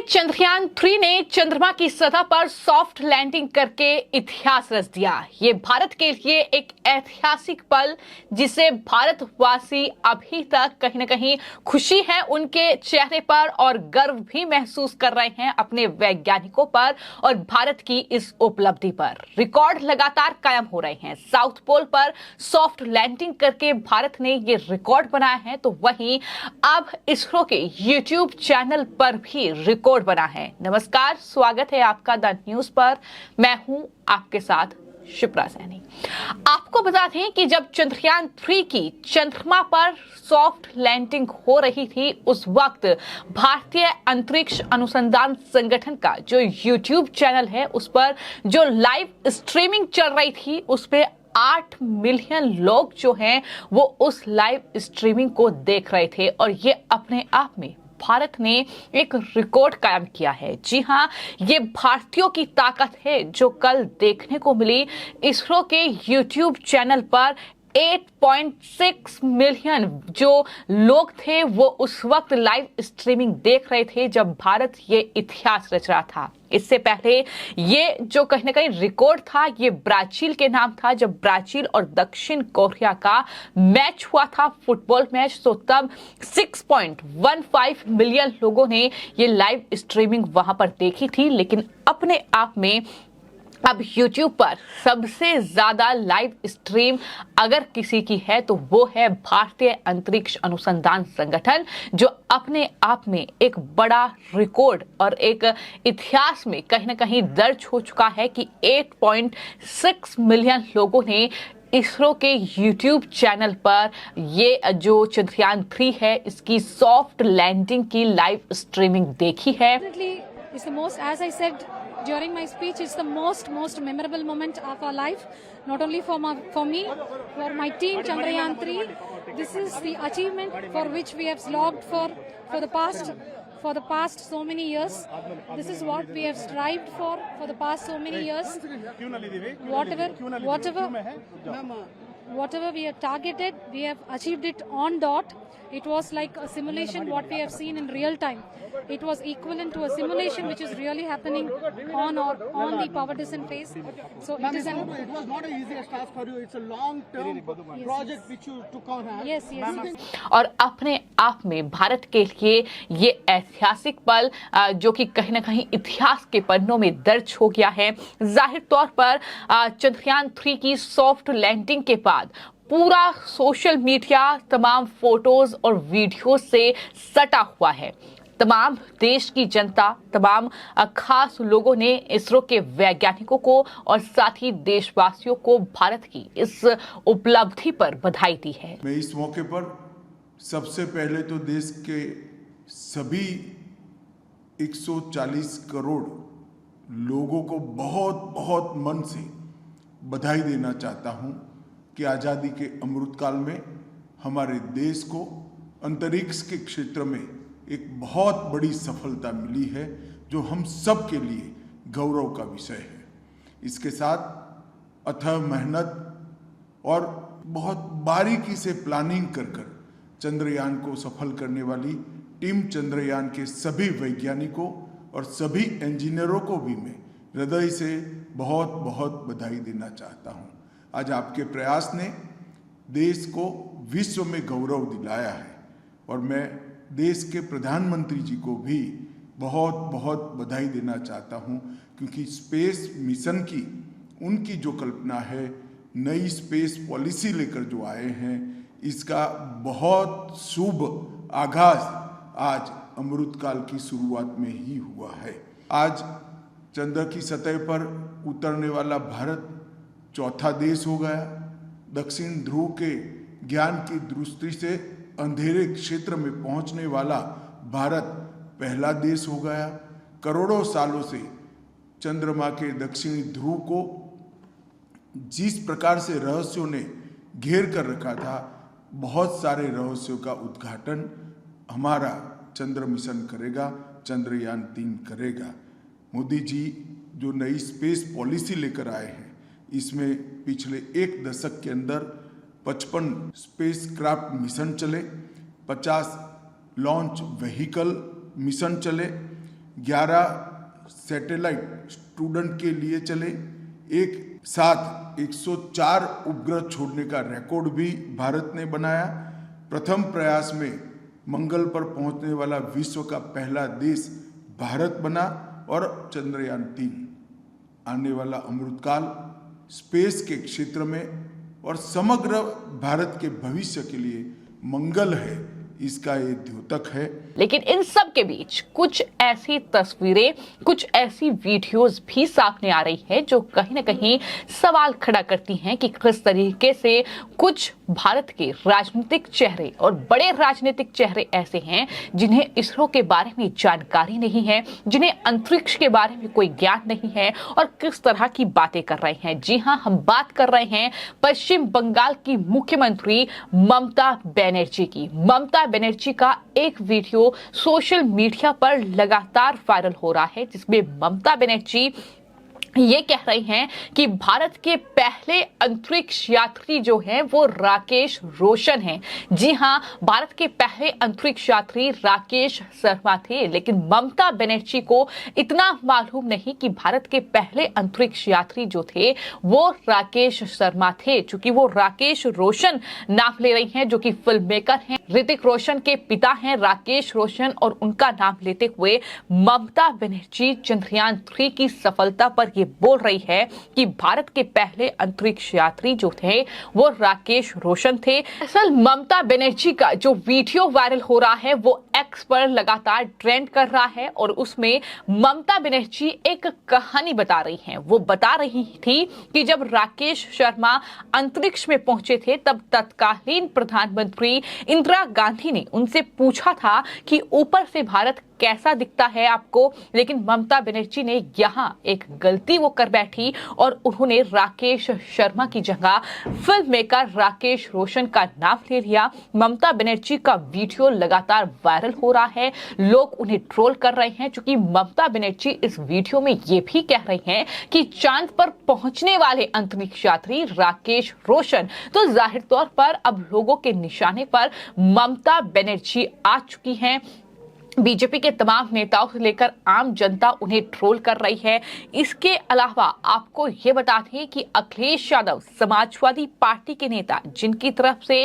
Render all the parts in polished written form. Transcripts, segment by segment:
चंद्रयान-3 ने चंद्रमा की सतह पर सॉफ्ट लैंडिंग करके इतिहास रच दिया। ये भारत के लिए एक ऐतिहासिक पल जिसे भारतवासी अभी तक कहीं ना कहीं खुशी है उनके चेहरे पर और गर्व भी महसूस कर रहे हैं अपने वैज्ञानिकों पर और भारत की इस उपलब्धि पर। रिकॉर्ड लगातार कायम हो रहे हैं। साउथ पोल पर सॉफ्ट लैंडिंग करके भारत ने ये रिकॉर्ड बनाया है, तो वहीं अब इसरो के यूट्यूब चैनल पर भी रिकॉर्ड बना है। नमस्कार, स्वागत है आपका द न्यूज पर। मैं हूं आपके साथ शिप्रा सैनी। आपको बता दें कि जब चंद्रयान-3 की चंद्रमा पर सॉफ्ट लैंडिंग हो रही थी, उस वक्त भारतीय अंतरिक्ष अनुसंधान संगठन का जो यूट्यूब चैनल है उस पर जो लाइव स्ट्रीमिंग चल रही थी, उस पे 8 मिलियन लोग जो हैं वो उस लाइव स्ट्रीमिंग को देख रहे थे और ये अपने आप में भारत ने एक रिकॉर्ड कायम किया है। जी हां, ये भारतीयों की ताकत है जो कल देखने को मिली। इसरो के यूट्यूब चैनल पर 8.6 मिलियन जो लोग थे वो उस वक्त लाइव स्ट्रीमिंग देख रहे थे जब भारत ये इतिहास रच रहा था। इससे पहले ये जो कहीं ना कहीं रिकॉर्ड था ये ब्राजील के नाम था। जब ब्राजील और दक्षिण कोरिया का मैच हुआ था, फुटबॉल मैच, तो तब 6.15 मिलियन लोगों ने ये लाइव स्ट्रीमिंग वहां पर देखी थी। लेकिन अपने आप में अब YouTube पर सबसे ज्यादा लाइव स्ट्रीम अगर किसी की है तो वो है भारतीय अंतरिक्ष अनुसंधान संगठन, जो अपने आप में एक बड़ा रिकॉर्ड और एक इतिहास में कहीं ना कहीं दर्ज हो चुका है कि 8.6 मिलियन लोगों ने इसरो के YouTube चैनल पर ये जो चंद्रयान-3 है इसकी सॉफ्ट लैंडिंग की लाइव स्ट्रीमिंग देखी है। It's the most, as I said during my speech, it's the most memorable moment of our life. Not only for me, for my team, Chandrayaan-3. This is the achievement for which we have slogged for the past so many years. This is what we have strived for the past so many years. Whatever we have targeted, we have achieved it on dot. It was like a simulation what we have seen in real time. It was equivalent to a simulation which is really happening on the power descent phase. So it is it was not an easy task for you. It's a long-term project which you took on hand. Yes. और अपने आप में भारत के लिए ये ऐतिहासिक पल जो कि कहीं ना कहीं इतिहास के पन्नों में दर्ज हो गया है। जाहिर तौर पर चंद्रयान-3 की सॉफ्ट लैंडिंग के बाद पूरा सोशल मीडिया तमाम फोटोज और वीडियो से सटा हुआ है। तमाम देश की जनता, तमाम खास लोगों ने इसरो के वैज्ञानिकों को और साथ ही देशवासियों को भारत की इस उपलब्धि पर बधाई दी है। मैं इस मौके पर सबसे पहले तो देश के सभी 140 करोड़ लोगों को बहुत बहुत मन से बधाई देना चाहता हूं कि आज़ादी के अमृतकाल में हमारे देश को अंतरिक्ष के क्षेत्र में एक बहुत बड़ी सफलता मिली है जो हम सब के लिए गौरव का विषय है। इसके साथ अथक मेहनत और बहुत बारीकी से प्लानिंग कर चंद्रयान को सफल करने वाली टीम चंद्रयान के सभी वैज्ञानिकों और सभी इंजीनियरों को भी मैं हृदय से बहुत बहुत बधाई देना चाहता हूँ। आज आपके प्रयास ने देश को विश्व में गौरव दिलाया है और मैं देश के प्रधानमंत्री जी को भी बहुत बहुत बधाई देना चाहता हूं, क्योंकि स्पेस मिशन की उनकी जो कल्पना है, नई स्पेस पॉलिसी लेकर जो आए हैं, इसका बहुत शुभ आगाज आज अमृतकाल की शुरुआत में ही हुआ है। आज चंद्र की सतह पर उतरने वाला भारत चौथा देश हो गया। दक्षिण ध्रुव के ज्ञान की दृष्टि से अंधेरे क्षेत्र में पहुंचने वाला भारत पहला देश हो गया। करोड़ों सालों से चंद्रमा के दक्षिणी ध्रुव को जिस प्रकार से रहस्यों ने घेर कर रखा था, बहुत सारे रहस्यों का उद्घाटन हमारा चंद्र मिशन करेगा, चंद्रयान-3 करेगा। मोदी जी जो नई स्पेस पॉलिसी लेकर आए हैं, इसमें पिछले एक दशक के अंदर 55 स्पेस क्राफ्ट मिशन चले, 50 लॉन्च व्हीकल मिशन चले, 11 सैटेलाइट स्टूडेंट के लिए चले। एक साथ 104 उपग्रह छोड़ने का रिकॉर्ड भी भारत ने बनाया। प्रथम प्रयास में मंगल पर पहुंचने वाला विश्व का पहला देश भारत बना और चंद्रयान 3 आने वाला अमृतकाल स्पेस के क्षेत्र में और समग्र भारत के भविष्य के लिए मंगल है, इसका ये द्योतक है। लेकिन इन सब के बीच कुछ ऐसी तस्वीरें, कुछ ऐसी वीडियोस भी सामने आ रही है जो कहीं ना कहीं सवाल खड़ा करती हैं कि किस तरीके से कुछ भारत के राजनीतिक चेहरे और बड़े राजनीतिक चेहरे ऐसे हैं जिन्हें इसरो के बारे में जानकारी नहीं है, जिन्हें अंतरिक्ष के बारे में कोई ज्ञान नहीं है और किस तरह की बातें कर रहे हैं। जी हां, हम बात कर रहे हैं पश्चिम बंगाल की मुख्यमंत्री ममता बनर्जी की। ममता बनर्जी का एक वीडियो सोशल मीडिया पर लगातार वायरल हो रहा है जिसमें ममता बनर्जी ये कह रही हैं कि भारत के पहले अंतरिक्ष यात्री जो हैं वो राकेश रोशन हैं। जी हां, भारत के पहले अंतरिक्ष यात्री राकेश शर्मा थे, लेकिन ममता बनर्जी को इतना मालूम नहीं कि भारत के पहले अंतरिक्ष यात्री जो थे वो राकेश शर्मा थे। चूंकि वो राकेश रोशन नाम ले रही हैं जो कि फिल्म मेकर हैं, ऋतिक रोशन के पिता हैं राकेश रोशन, और उनका नाम लेते हुए ममता बनर्जी चंद्रयान 3 की सफलता पर बोल रही है कि भारत के पहले अंतरिक्ष यात्री जो थे वो राकेश रोशन थे। असल ममता बनर्जी का जो वीडियो वायरल हो रहा है वो एक्स पर लगातार ट्रेंड कर रहा है और उसमें ममता बनर्जी एक कहानी बता रही हैं। वो बता रही थी कि जब राकेश शर्मा अंतरिक्ष में पहुंचे थे तब तत्कालीन प्रधानमंत्री इंदिरा गांधी ने उनसे पूछा था कि ऊपर से भारत कैसा दिखता है आपको, लेकिन ममता बनर्जी ने यहाँ एक गलती वो कर बैठी और उन्होंने राकेश शर्मा की जगह फिल्म मेकर राकेश रोशन का नाम ले लिया। ममता बनर्जी का वीडियो लगातार वायरल हो रहा है, लोग उन्हें ट्रोल कर रहे हैं क्योंकि ममता बनर्जी इस वीडियो में ये भी कह रही हैं कि चांद पर पहुंचने वाले अंतरिक्ष यात्री राकेश रोशन। तो जाहिर तौर पर अब लोगों के निशाने पर ममता बनर्जी आ चुकी हैं। बीजेपी के तमाम नेताओं से लेकर आम जनता उन्हें ट्रोल कर रही है। इसके अलावा आपको ये बता दें कि अखिलेश यादव समाजवादी पार्टी के नेता जिनकी तरफ से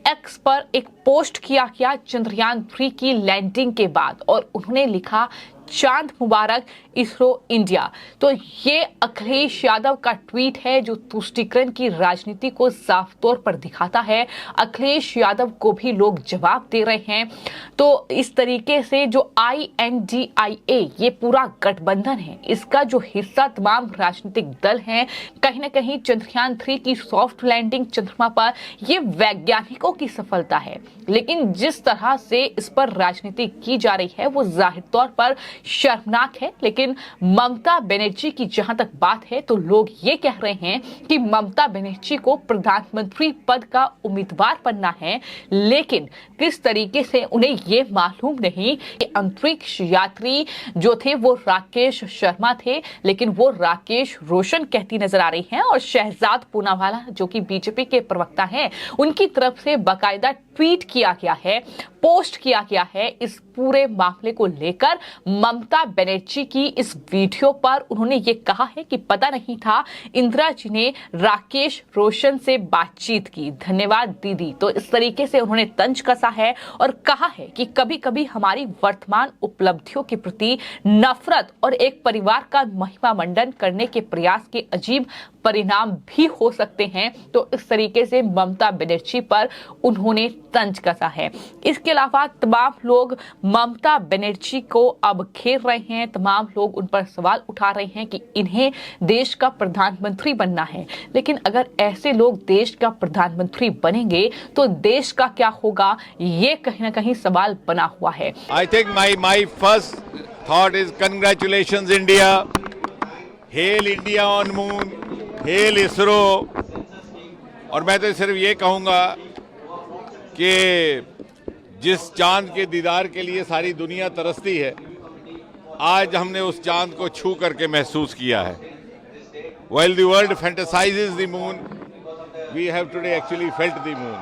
एक्स पर एक पोस्ट किया गया चंद्रयान 3 की लैंडिंग के बाद और उन्होंने लिखा चांद मुबारक इसरो इंडिया। तो ये अखिलेश यादव का ट्वीट है जो तुष्टीकरण की राजनीति को साफ तौर पर दिखाता है। अखिलेश यादव को भी लोग जवाब दे रहे हैं। तो इस तरीके से जो INDIA ये पूरा गठबंधन है, इसका जो हिस्सा तमाम राजनीतिक दल हैं, कहीं ना कहीं चंद्रयान 3 की सॉफ्ट लैंडिंग चंद्रमा पर ये वैज्ञानिकों की सफलता है, लेकिन जिस तरह से इस पर राजनीति की जा रही है वो जाहिर तौर पर शर्मनाक है। लेकिन ममता बनर्जी की जहां तक बात है तो लोग ये कह रहे हैं कि ममता बनर्जी को प्रधानमंत्री पद का उम्मीदवार बनना है, लेकिन किस तरीके से उन्हें ये मालूम नहीं कि अंतरिक्ष यात्री जो थे वो राकेश शर्मा थे, लेकिन वो राकेश रोशन कहती नजर आ रही हैं। और शहजाद पूनावाला जो कि बीजेपी के प्रवक्ता हैं, उनकी तरफ से बाकायदा ट्वीट किया गया है, पोस्ट किया गया है इस पूरे मामले को लेकर। ममता बनर्जी की इस वीडियो पर उन्होंने ये कहा है कि पता नहीं था इंदिरा जी ने राकेश रोशन से बातचीत की, धन्यवाद दीदी। तो इस तरीके से उन्होंने तंज कसा है और कहा है कि कभी कभी हमारी वर्तमान उपलब्धियों के प्रति नफरत और एक परिवार का महिमा मंडन करने के प्रयास के अजीब परिणाम भी हो सकते हैं। तो इस तरीके से ममता बनर्जी पर उन्होंने तंज कसा है। इसके अलावा तमाम लोग ममता बनर्जी को अब घेर रहे हैं, तमाम लोग उन पर सवाल उठा रहे हैं कि इन्हें देश का प्रधानमंत्री बनना है, लेकिन अगर ऐसे लोग देश का प्रधानमंत्री बनेंगे तो देश का क्या होगा, ये कहीं ना कहीं सवाल बना हुआ है। I think my first thought is congratulations India, hail India on moon, hail ISRO। और मैं तो सिर्फ ये कहूँगा कि जिस चांद के दीदार के लिए सारी दुनिया तरसती है, आज हमने उस चांद को छू करके महसूस किया है। While the world fantasizes the moon, we have today actually felt the moon।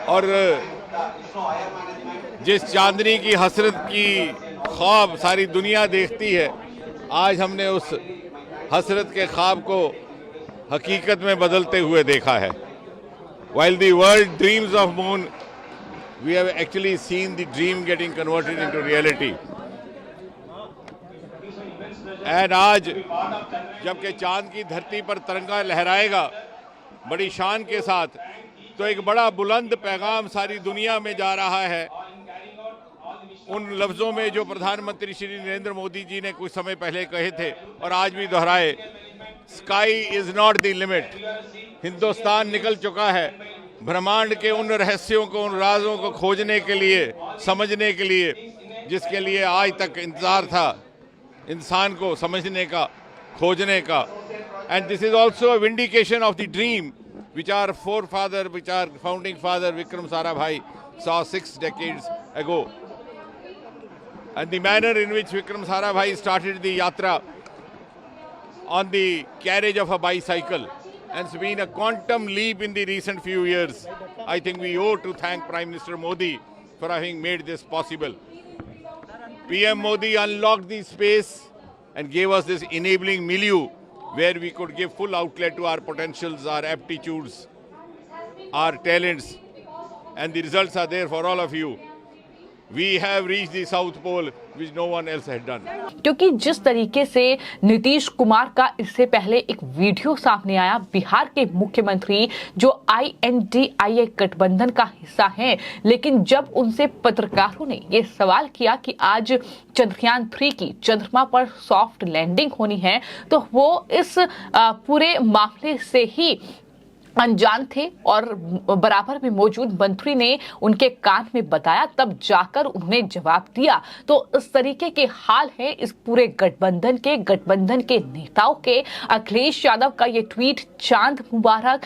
और जिस चांदनी की हसरत की ख्वाब सारी दुनिया देखती है, आज हमने उस हसरत के ख्वाब को हकीकत में बदलते हुए देखा है। While the world dreams of moon, we have actually seen the dream getting converted into reality. And आज जबकि चांद की धरती पर तिरंगा लहराएगा बड़ी शान के साथ, तो एक बड़ा बुलंद पैगाम सारी दुनिया में जा रहा है। उन लफ्ज़ों में जो प्रधानमंत्री श्री नरेंद्र मोदी जी ने कुछ समय पहले कहे थे और आज भी दोहराए, sky is not the limit. Hindustan निकल चुका है ब्रह्मांड के उन रहस्यों को, उन राजों को खोजने के लिए, समझने के लिए, जिसके लिए आज तक इंतजार था इंसान को समझने का, खोजने का। And this is also a vindication of the dream which our forefather, which our founding father Vikram Sarabhai saw 6 decades ago. And the manner in which Vikram Sarabhai started the yatra on the carriage of a bicycle, and it's been a quantum leap in the recent few years. I think we owe to thank Prime Minister Modi for having made this possible. PM Modi unlocked the space and gave us this enabling milieu where we could give full outlet to our potentials, our aptitudes, our talents, and the results are there for all of you. We have reached the South Pole, which no one else had done. क्योंकि जिस तरीके से नीतीश कुमार का इससे पहले एक video सामने आया, बिहार के मुख्यमंत्री जो INDIA गठबंधन का हिस्सा हैं, लेकिन जब उनसे पत्रकारों ने ये सवाल किया कि आज चंद्रयान 3 की चंद्रमा पर सॉफ्ट लैंडिंग होनी है, तो वो इस पूरे मामले से ही अनजान थे और बराबर में मौजूद मंत्री ने उनके कान में बताया, तब जाकर उन्होंने जवाब दिया। तो इस तरीके के हाल है इस पूरे गठबंधन के नेताओं के। अखिलेश यादव का ये ट्वीट, चांद मुबारक,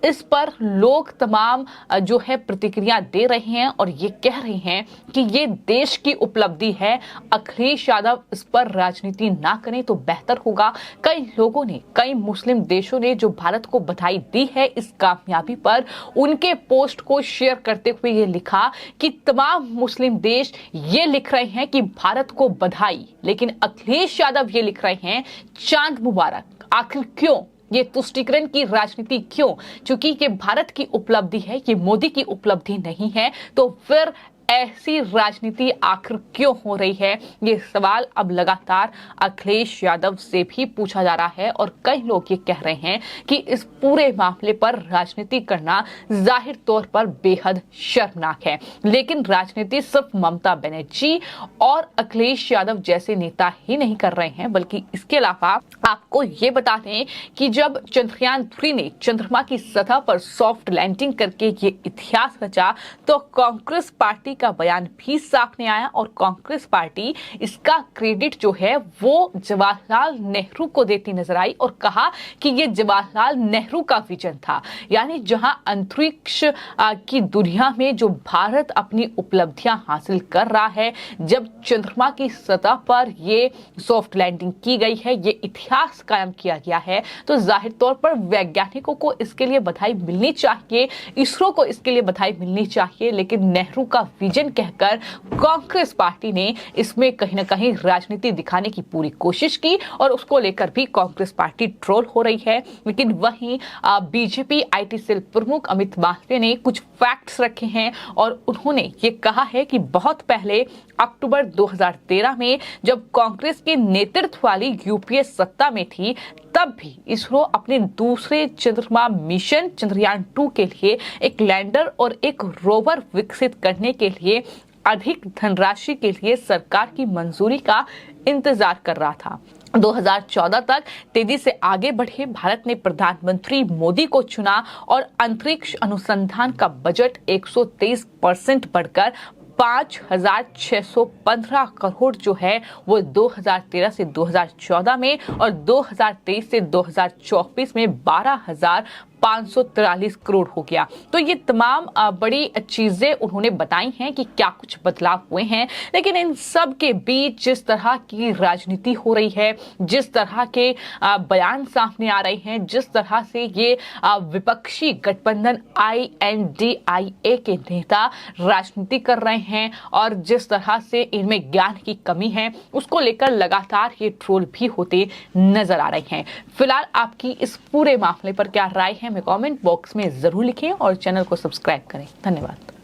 इस पर लोग तमाम जो है प्रतिक्रिया दे रहे हैं और ये कह रहे हैं कि ये देश की उपलब्धि है, अखिलेश यादव इस पर राजनीति ना करें तो बेहतर होगा। कई लोगों ने, कई मुस्लिम देशों ने जो भारत को बधाई दी है इस कामयाबी पर, उनके पोस्ट को शेयर करते हुए ये लिखा कि तमाम मुस्लिम देश ये लिख रहे हैं कि भारत को बधाई, लेकिन अखिलेश यादव ये लिख रहे हैं चांद मुबारक। आखिर क्यों? ये तुष्टीकरण की राजनीति क्यों? क्योंकि ये भारत की उपलब्धि है, ये मोदी की उपलब्धि नहीं है, तो फिर ऐसी राजनीति आखिर क्यों हो रही है? ये सवाल अब लगातार अखिलेश यादव से भी पूछा जा रहा है और कई लोग ये कह रहे हैं कि इस पूरे मामले पर राजनीति करना जाहिर तौर पर बेहद शर्मनाक है। लेकिन राजनीति सिर्फ ममता बनर्जी और अखिलेश यादव जैसे नेता ही नहीं कर रहे हैं, बल्कि इसके अलावा आपको ये बता दें कि जब चंद्रयान 3 ने चंद्रमा की सतह पर सॉफ्ट लैंडिंग करके ये इतिहास रचा, तो कांग्रेस पार्टी का बयान भी सामने आया और कांग्रेस पार्टी इसका क्रेडिट जो है वो जवाहरलाल नेहरू को देती नजर आई और कहा कि ये जवाहरलाल नेहरू का विजन था। यानी जहां अंतरिक्ष की दुनिया में जो भारत अपनी उपलब्धियां हासिल कर रहा है, जब चंद्रमा की सतह पर ये सॉफ्ट लैंडिंग की गई है, ये इतिहास कायम किया गया है, तो जाहिर तौर पर वैज्ञानिकों को इसके लिए बधाई मिलनी चाहिए, इसरो को इसके लिए बधाई मिलनी चाहिए। लेकिन नेहरू का विजन कहकर कांग्रेस पार्टी ने इसमें कहीं ना कहीं राजनीति दिखाने की पूरी कोशिश की और उसको लेकर भी कांग्रेस पार्टी ट्रोल हो रही है। लेकिन वहीं बीजेपी IT सेल प्रमुख अमित मालवीय ने कुछ फैक्ट्स रखे हैं और उन्होंने ये कहा है कि बहुत पहले अक्टूबर 2013 में जब कांग्रेस के नेतृत्व वाली UPA सत्ता में थी, तब भी इसरो अपने दूसरे चंद्रमा मिशन चंद्रयान 2 के लिए एक लैंडर और एक रोवर विकसित करने के लिए अधिक धनराशि के लिए सरकार की मंजूरी का इंतजार कर रहा था। 2014 तक तेजी से आगे बढ़े भारत ने प्रधानमंत्री मोदी को चुना और अंतरिक्ष अनुसंधान का बजट 123% बढ़कर 5,615 करोड़ जो है वो 2013 से 2014 में और 2023 से 2024 में 12,500 543 करोड़ हो गया। तो ये तमाम बड़ी चीजें उन्होंने बताई हैं कि क्या कुछ बदलाव हुए हैं, लेकिन इन सब के बीच जिस तरह की राजनीति हो रही है, जिस तरह के बयान सामने आ रहे हैं, जिस तरह से ये विपक्षी गठबंधन INDIA के नेता राजनीति कर रहे हैं और जिस तरह से इनमें ज्ञान की कमी है, उसको लेकर लगातार ये ट्रोल भी होते नजर आ रहे हैं। फिलहाल आपकी इस पूरे मामले पर क्या राय है, हमें कमेंट बॉक्स में जरूर लिखें और चैनल को सब्सक्राइब करें। धन्यवाद।